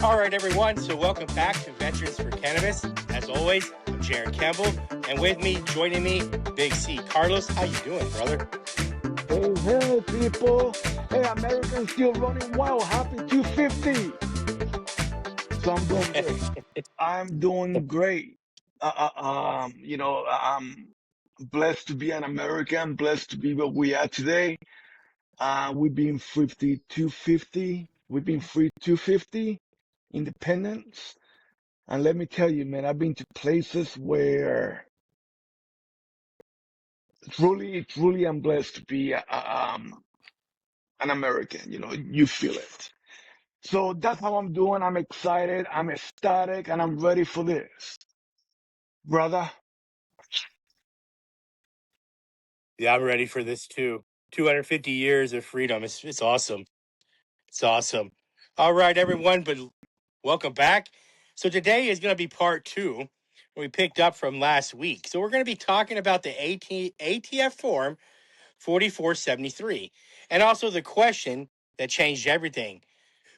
All right, everyone. So welcome back to Veterans for Cannabis. As always, I'm Jared Campbell, and with me, joining me, Big C. Carlos. How you doing, brother? Hey, people. Hey, Americans still running wild. Happy 250. So I'm doing great. I'm doing great. I'm blessed to be an American, blessed to be where we are today. We've been 250. We've been free 250 independence. And let me tell you, man, I've been to places where truly I'm blessed to be an American. You feel it. So that's how I'm doing. I'm excited, I'm ecstatic, and I'm ready for this. Brother, Yeah, I'm ready for this too. 250 years of freedom. It's awesome. It's awesome. All right, everyone, but welcome back. So today is going to be part two, where we picked up from last week. So we're going to be talking about the ATF Form 4473, and also the question that changed everything.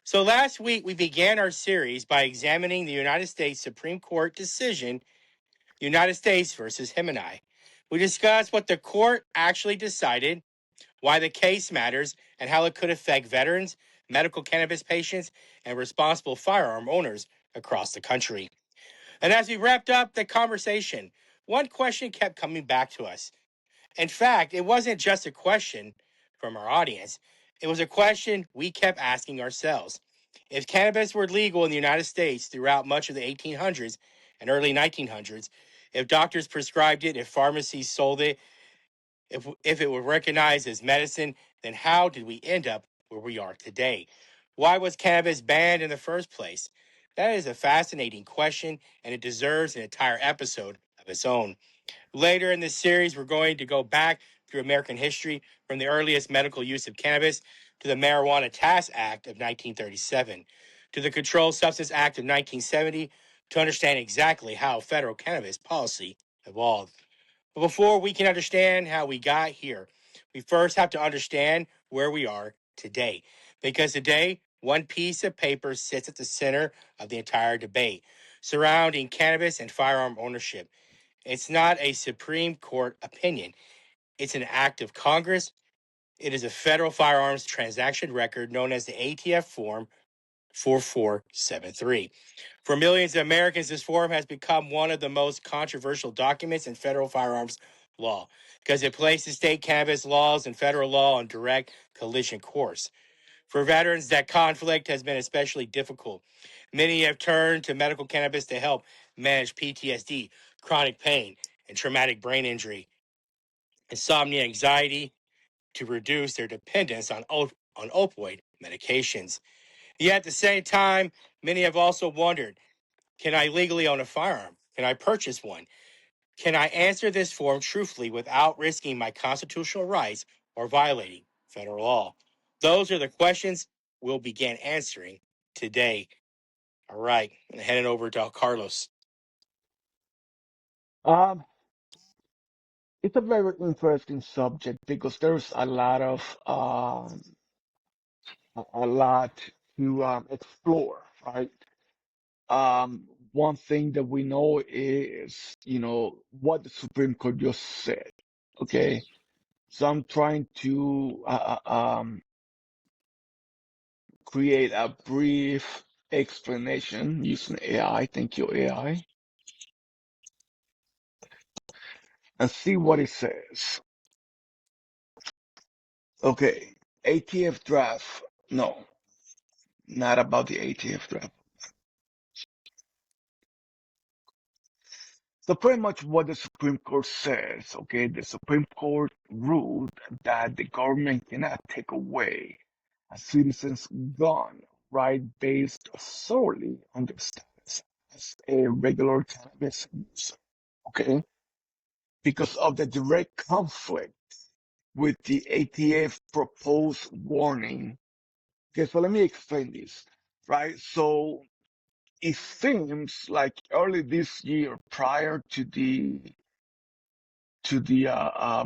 So last week, we began our series by examining the United States Supreme Court decision, United States versus Gemini. We discussed what the court actually decided, why the case matters, and how it could affect veterans, medical cannabis patients, and responsible firearm owners across the country. And as we wrapped up the conversation, one question kept coming back to us. In fact, it wasn't just a question from our audience, it was a question we kept asking ourselves. If cannabis were legal in the United States throughout much of the 1800s and early 1900s, if doctors prescribed it, if pharmacies sold it, if it were recognized as medicine, then how did we end up where we are today? Why was cannabis banned in the first place? That is a fascinating question, and it deserves an entire episode of its own. Later in this series, we're going to go back through American history from the earliest medical use of cannabis to the Marijuana Tax Act of 1937 to the Controlled Substance Act of 1970 to understand exactly how federal cannabis policy evolved. But before we can understand how we got here, we first have to understand where we are today. Because today, one piece of paper sits at the center of the entire debate surrounding cannabis and firearm ownership. It's not a Supreme Court opinion. It's an act of Congress. It is a federal firearms transaction record known as the ATF Form 4473. For millions of Americans, this form has become one of the most controversial documents in federal firearms law because it places state cannabis laws and federal law on direct collision course. For veterans, that conflict has been especially difficult. Many have turned to medical cannabis to help manage PTSD, chronic pain, and traumatic brain injury, insomnia, anxiety, to reduce their dependence on opioid medications. Yet at the same time, many have also wondered, can I legally own a firearm? Can I purchase one? Can I answer this form truthfully without risking my constitutional rights or violating federal law? Those are the questions we'll begin answering today. All right, I'm heading over to Carlos. um, it's a very interesting subject because there's a lot to explore, right? One thing that we know is, what the Supreme Court just said. Okay, so I'm trying to create a brief explanation using AI. Thank you, AI, and see what it says. Okay, ATF draft. No, not about the ATF draft. So pretty much what the Supreme Court says, okay, the Supreme Court ruled that the government cannot take away a citizen's gun, right, based solely on their status as a regular cannabis user, okay, because of the direct conflict with the ATF proposed warning. Okay, so let me explain this, right? So it seems like early this year, prior to the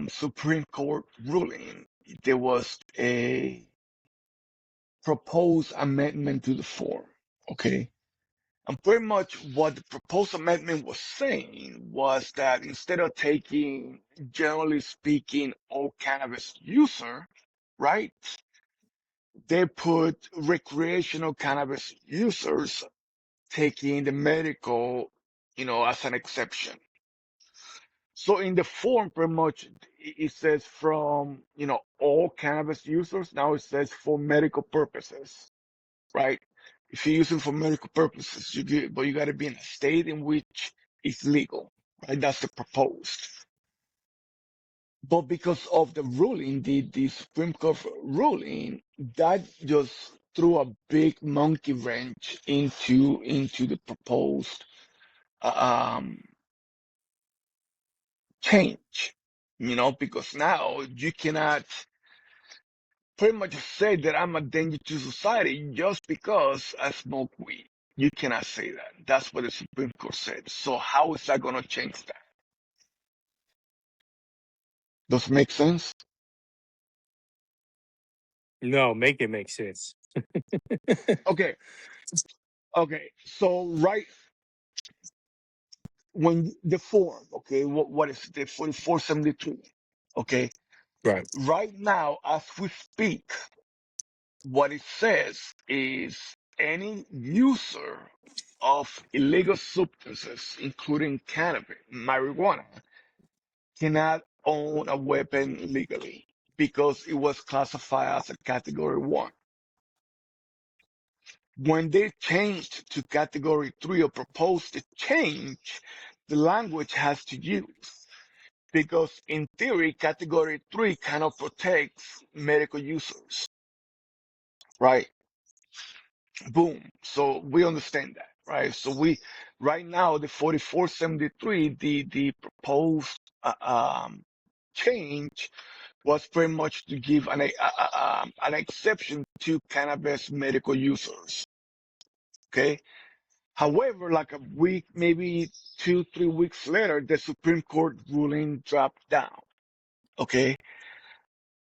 Supreme Court ruling, there was a proposed amendment to the form. Okay. And pretty much what the proposed amendment was saying was that instead of taking, generally speaking, all cannabis user, right, they put recreational cannabis users taking the medical, as an exception. So in the form, pretty much, it says from, all cannabis users. Now it says for medical purposes, right? If you're using for medical purposes, but you got to be in a state in which it's legal, right? That's the proposed. But because of the ruling, the Supreme Court ruling, that just threw a big monkey wrench into the proposed um, change. Because now you cannot pretty much say that I'm a danger to society just because I smoke weed. You cannot say that. That's what the Supreme Court said. So how is that going to change that? Does it make sense? No, make it make sense. Okay. Okay. So right when the form, okay, what is it? 4472. Okay. Right. Right now, as we speak, what it says is any user of illegal substances, including cannabis, marijuana, cannot own a weapon legally because it was classified as a category 1. When they changed to category 3 or proposed to change, the language has to use because in theory, category 3 kind of protects medical users, right? Boom. So we understand that, right? So right now, the 4473, the proposed change was pretty much to give an exception to cannabis medical users. Okay. However, like a week, maybe 2, 3 weeks later, the Supreme Court ruling dropped down. Okay.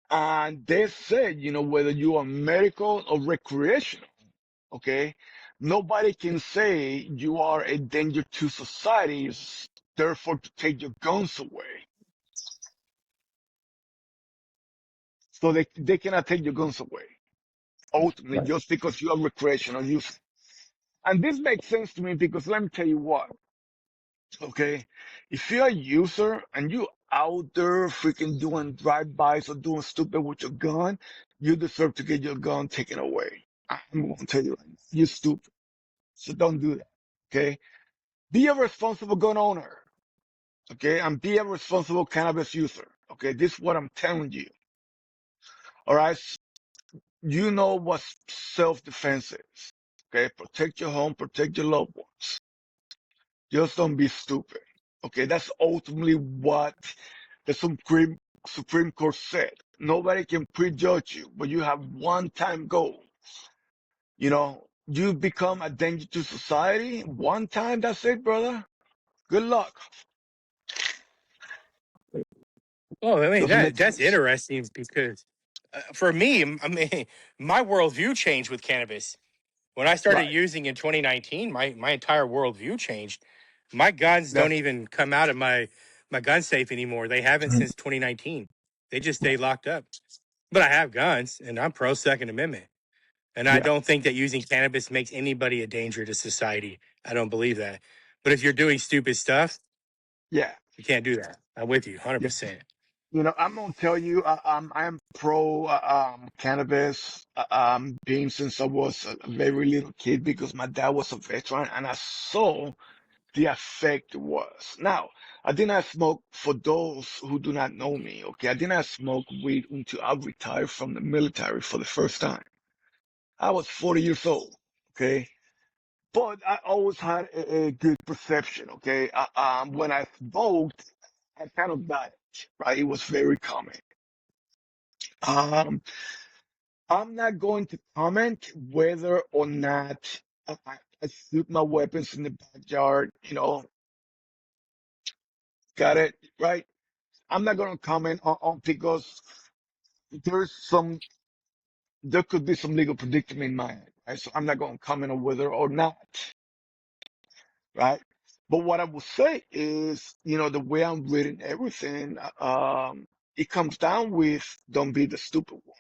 And they said, whether you are medical or recreational, okay, nobody can say you are a danger to society, therefore to take your guns away. So they cannot take your guns away, ultimately, Right. just because you are recreational use. And this makes sense to me because let me tell you what, okay? If you're a user and you out there freaking doing drive-bys or doing stupid with your gun, you deserve to get your gun taken away. I'm going to tell you right now, you're stupid. So don't do that, okay? Be a responsible gun owner, okay? And be a responsible cannabis user, okay? This is what I'm telling you, all right? You know what self-defense is, okay? Protect your home, protect your loved ones. Just don't be stupid. Okay, that's ultimately what the Supreme Court said. Nobody can prejudge you, but you have one time goal. You become a danger to society one time, that's it, brother. Good luck. Well, I mean Doesn't make that's sense. interesting because for me, I mean, my worldview changed with cannabis. When I started Right. using in 2019, my entire worldview changed. My guns don't That's even come out of my gun safe anymore. They haven't since 2019. They just stay locked up. But I have guns, and I'm pro Second Amendment. And I yeah, don't think that using cannabis makes anybody a danger to society. I don't believe that. But if you're doing stupid stuff, yeah, you can't do that. I'm with you yeah. 100%. I'm gonna tell you, I am pro cannabis, being since I was a very little kid because my dad was a veteran and I saw the effect was. Now, I did not smoke for those who do not know me, okay? I did not smoke weed until I retired from the military for the first time. I was 40 years old, okay? But I always had a good perception, okay? When I smoked, I kind of got it, right? It was very common. Um, I'm not going to comment whether or not I shoot my weapons in the backyard, got it, right? I'm not going to comment on because there's there could be some legal predicament in my head, right? So I'm not going to comment on whether or not, right? But what I will say is, the way I'm reading everything, it comes down with don't be the stupid one,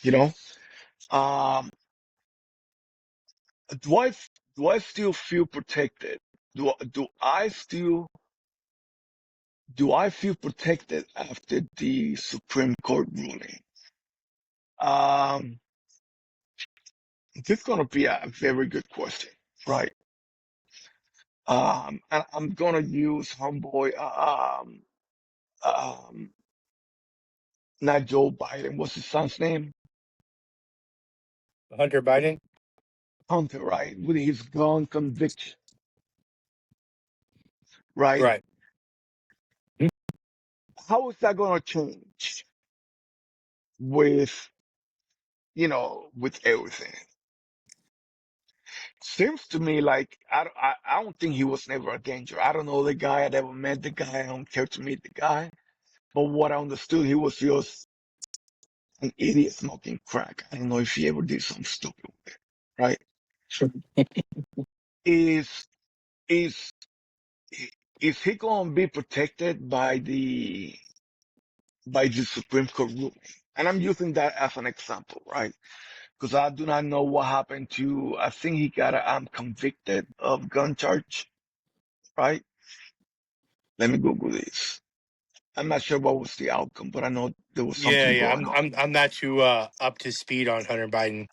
you know? Um, do I do I still feel protected? Do I feel protected after the Supreme Court ruling? Um, this is gonna be a very good question, right? And I'm gonna use homeboy, um, not Joe Biden. What's his son's name? Hunter Biden. Hunter, right? With his gun conviction, right? Right. How is that gonna change with, with everything? Seems to me like I don't think he was never a danger. I don't know the guy. I never met the guy. I don't care to meet the guy. But what I understood, he was just an idiot smoking crack. I don't know if he ever did something stupid with it, right? Sure. Is is is he going to be protected by the Supreme Court ruling? And I'm using that as an example, right? Because I do not know what happened to. I think he got convicted of gun charge, right? Let me Google this. I'm not sure what was the outcome, but I know there was Yeah, something yeah. going I'm on. I'm I'm not too up to speed on Hunter Biden.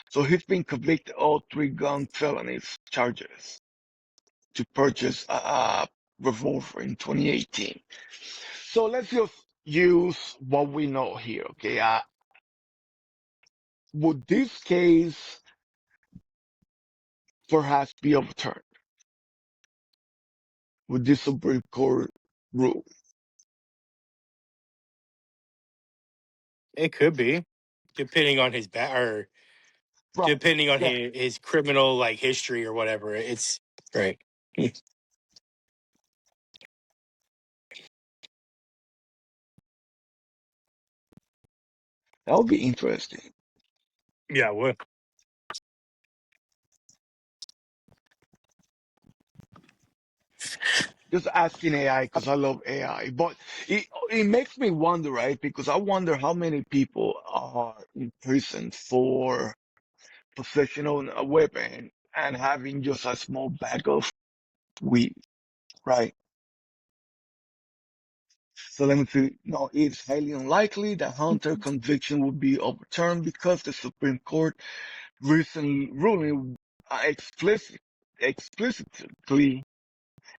So he's been convicted of 3 gun felonies charges to purchase a revolver in 2018. So let's just use what we know here, okay? Would this case perhaps be overturned? Would this Supreme Court rule? It could be, depending on his or Right. depending on Yeah, his criminal like history or whatever. It's right. that would be interesting. Yeah. What? Just asking AI because I love AI, but it makes me wonder, right? Because I wonder how many people are in prison for possession of a weapon and having just a small bag of weed, right? So let me see. No, it's highly unlikely that Hunter conviction will be overturned because the Supreme Court recent ruling explicitly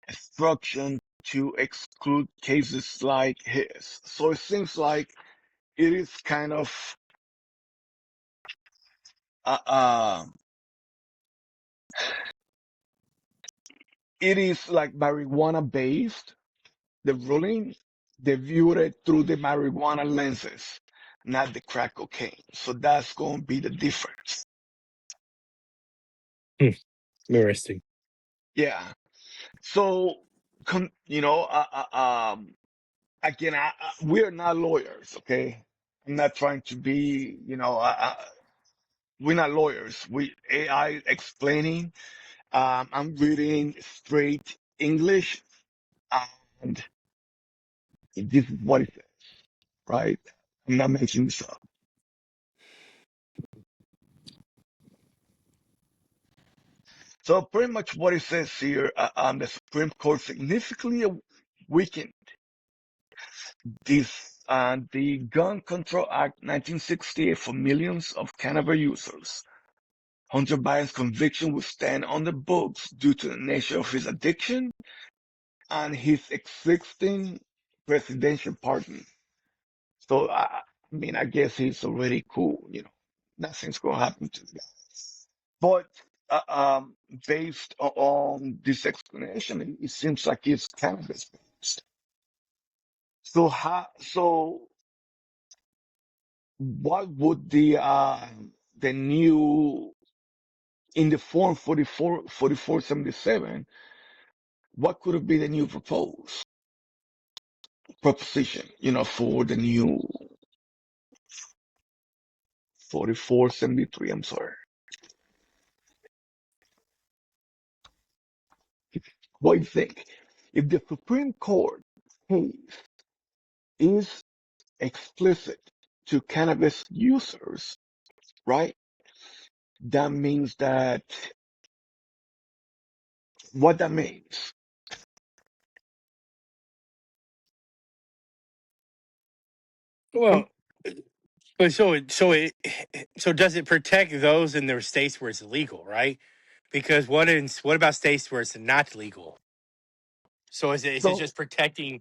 instruction to exclude cases like his. So it seems like it is kind of uh, uh it is like marijuana based. The ruling, they viewed it through the marijuana lenses, not the crack cocaine. So that's going to be the difference. Interesting. Yeah. So, again, we're not lawyers, okay? I'm not trying to be, we're not lawyers. We AI explaining. I'm reading straight English, and this is what it says, right? I'm not making this up. So pretty much what it says here, the Supreme Court significantly weakened the Gun Control Act 1968 for millions of cannabis users. Hunter Biden's conviction will stand on the books due to the nature of his addiction and his existing presidential pardon. So, I guess he's already cool, nothing's going to happen to the guy. But uh, um, based on this explanation, it seems like it's cannabis based. So what would the new in the form 4477, what could have been the new proposition, for the new 4473, I'm sorry. What do you think? If the Supreme Court case is explicit to cannabis users, right? That means that, what that means? Well, but so does it protect those in their states where it's illegal, right? Because what about states where it's not legal? So is it So, just protecting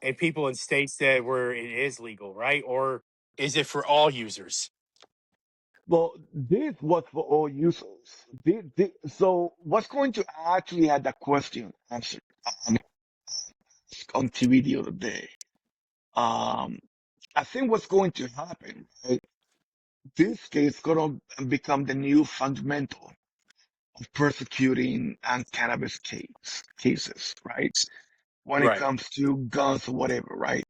and people in states that where it is legal, right? Or is it for all users? well, this was for all users. So, what's going to actually have that question answered um, on TV the other day? Um, I think what's going to happen, right? This case is going to become the new fundamental of persecuting and cannabis cases, right? When it Right. comes to guns or whatever, right?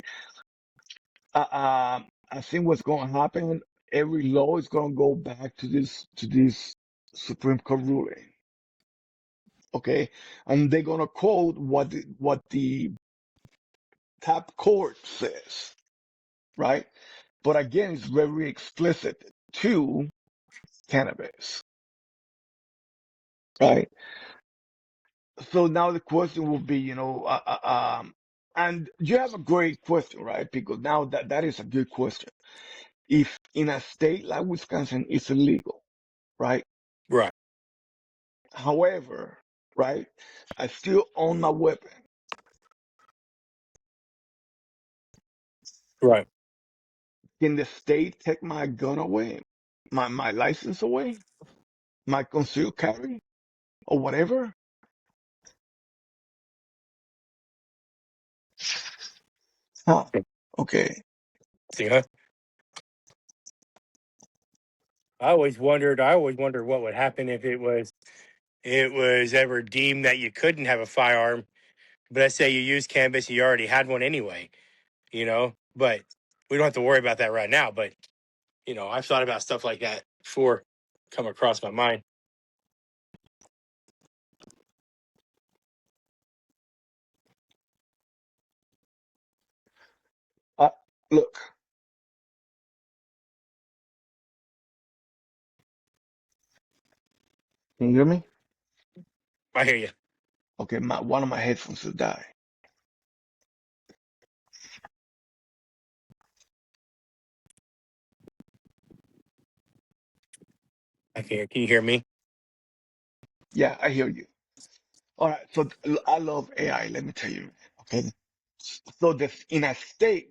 I think what's going to happen, every law is going to go back to this Supreme Court ruling, okay? And they're going to quote what the top court says, right? But again, it's very explicit to cannabis, right? So now the question will be, and you have a great question, right? Because now that is a good question. If in a state like Wisconsin it's illegal, right? Right. However, right, I still own my weapon. Right. Can the state take my gun away, my license away, my concealed carry, or whatever? Huh. Okay. See, huh? I always wondered what would happen if it was ever deemed that you couldn't have a firearm. But let's say you use cannabis, you already had one anyway, But we don't have to worry about that right now. But I've thought about stuff like that before come across my mind. Uh, Look, can you hear me? I hear you. Okay, one of my headphones will die. I can hear. Can you hear me? Yeah, I hear you. All right, so I love AI. Let me tell you. Okay, so this in a state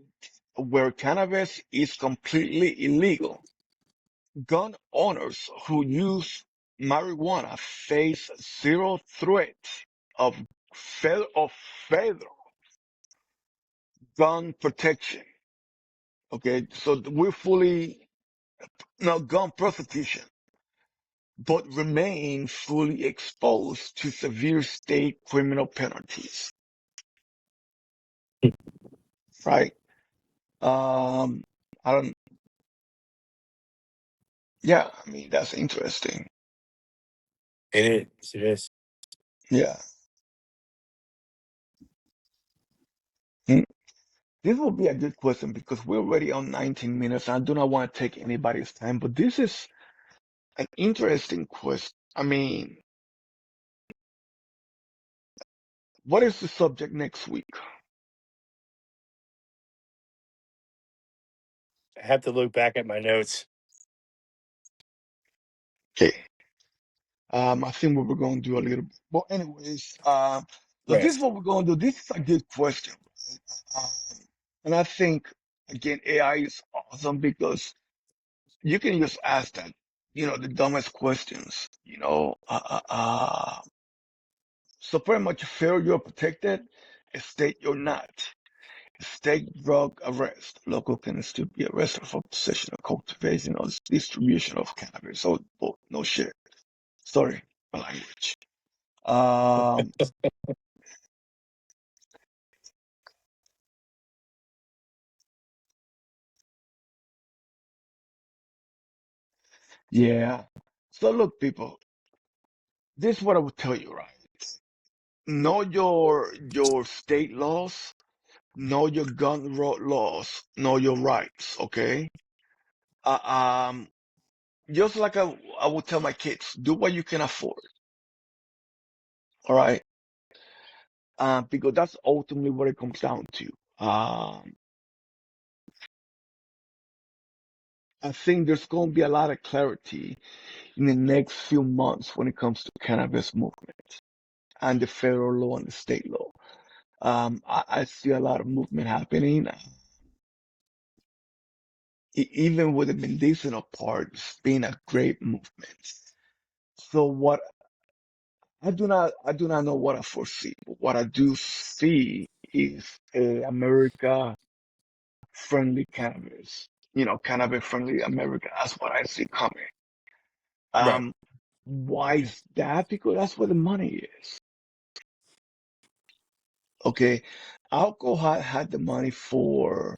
where cannabis is completely illegal, gun owners who use marijuana face zero threat of federal gun protection. Okay, so we're fully now gun prosecution, but remain fully exposed to severe state criminal penalties. Right? Um, I don't. Yeah, I mean that's interesting. It is. It is. Yeah. Hmm. This will be a good question because we're already on 19 minutes. I do not want to take anybody's time, but this is an interesting question. I mean, what is the subject next week? I have to look back at my notes. Okay. I think what we're going to do a little bit. But anyways, so this is Rest. what we're going to do. This is a good question. Um, and I think, again, AI is awesome because you can just ask that, the dumbest questions, so pretty much feel you're protected, state you're not. State drug arrest. Local can still be arrested for possession or cultivation or distribution of cannabis. So, well, no shit. Sorry, my language. Um, yeah. So look, people, this is what I would tell you, right? Know your state laws, know your laws, know your rights, okay? Uh, um, just like I would tell my kids, do what you can afford, all right? Because that's ultimately what it comes down to. Um, I think there's going to be a lot of clarity in the next few months when it comes to cannabis movement and the federal law and the state law. I see a lot of movement happening, even with the medicinal part, it's been a great movement. So what I do not know what I foresee, but what I do see is a America friendly cannabis. Cannabis friendly America. That's what I see coming. Right. Um, why is that? Because that's where the money is. Okay, alcohol had the money for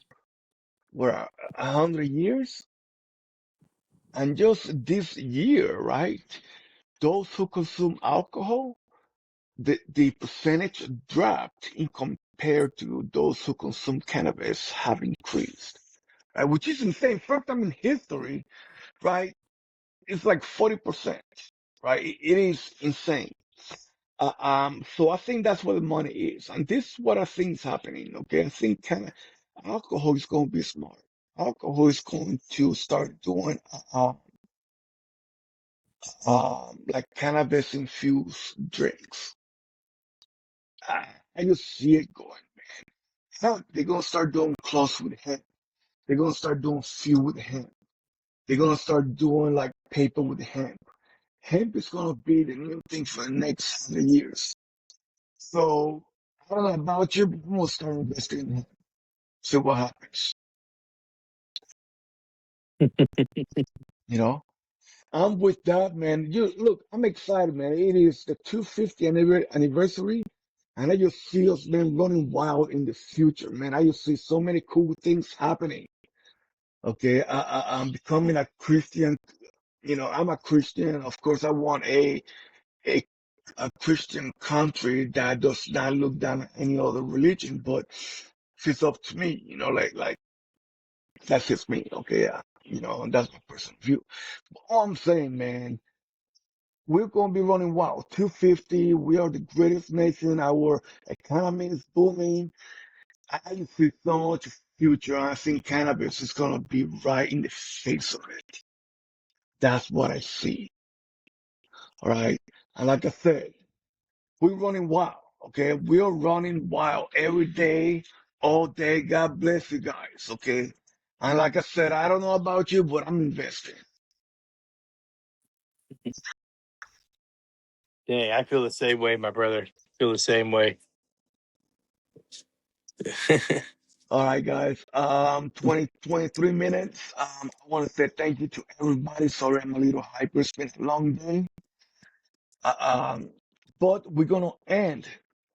what 100 years, and just this year, right? Those who consume alcohol, the percentage dropped in compared to those who consume cannabis have increased, right? Which is insane. First time in history, right? It's like 40%, right? It is insane. So I think that's where the money is, and this is what I think is happening. Okay, I think alcohol is going to be smart. Alcohol is going to start doing like cannabis infused drinks. I, I just see it going. Hell, they're gonna start doing clothes with hemp. They're gonna start doing fuel with hemp. They're gonna start doing like paper with hemp. Hemp is gonna be the new thing for the next 100 years. So I don't know about you, but I'm gonna start investing in hemp. See what happens. You know? I'm with that, man. You look, I'm excited, man. It is the 250th anniversary, and I just see us, man, running wild in the future, man. I just see so many cool things happening. Okay, I'm becoming a Christian. I'm a Christian. Of course, I want a a Christian country that does not look down on any other religion. But if it's up to me, like that's just me. Okay, yeah, that's my personal view. But all I'm saying, man, we're gonna be running wild. 250. We are the greatest nation. Our economy is booming. I see so much future. I think cannabis is gonna be right in the face of it. That's what I see. All right. And like I said, we're running wild. Okay. We are running wild every day, all day. God bless you guys. Okay. And like I said, I don't know about you, but I'm investing. Dang, I feel the same way, my brother. Feel the same way. All right, guys. 23 minutes. I want to say thank you to everybody. Sorry, I'm a little hyper. It's been a long day. Uh, um, but we're gonna end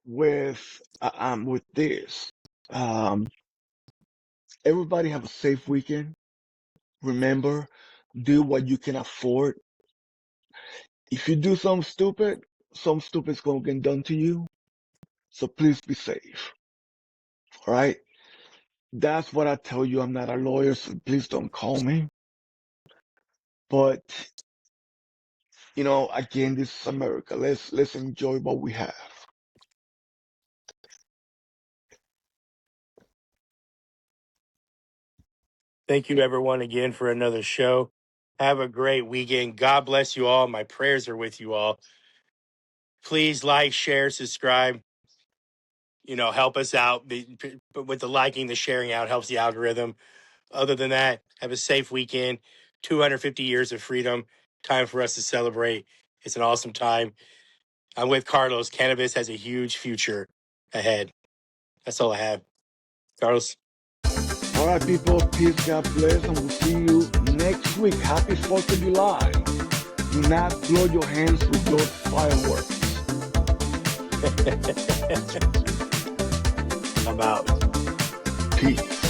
with this. Um, everybody have a safe weekend. Remember, do what you can afford. If you do something stupid is gonna get done to you. So please be safe. All right. That's what I tell you. I'm not a lawyer, so please don't call me. But again, this is America. Let's enjoy what we have. Thank you, everyone, again for another show. Have a great weekend. God bless you all. My prayers are with you all. Please like, share, subscribe. Help us out. With the liking, the sharing out helps the algorithm. Other than that, have a safe weekend. 250 years of freedom. Time for us to celebrate. It's an awesome time. I'm with Carlos. Cannabis has a huge future ahead. That's all I have. Carlos. All right, people. Peace. God bless, and we'll see you next week. Happy 4th of July. Do not blow your hands with those fireworks. I'm out. Peace.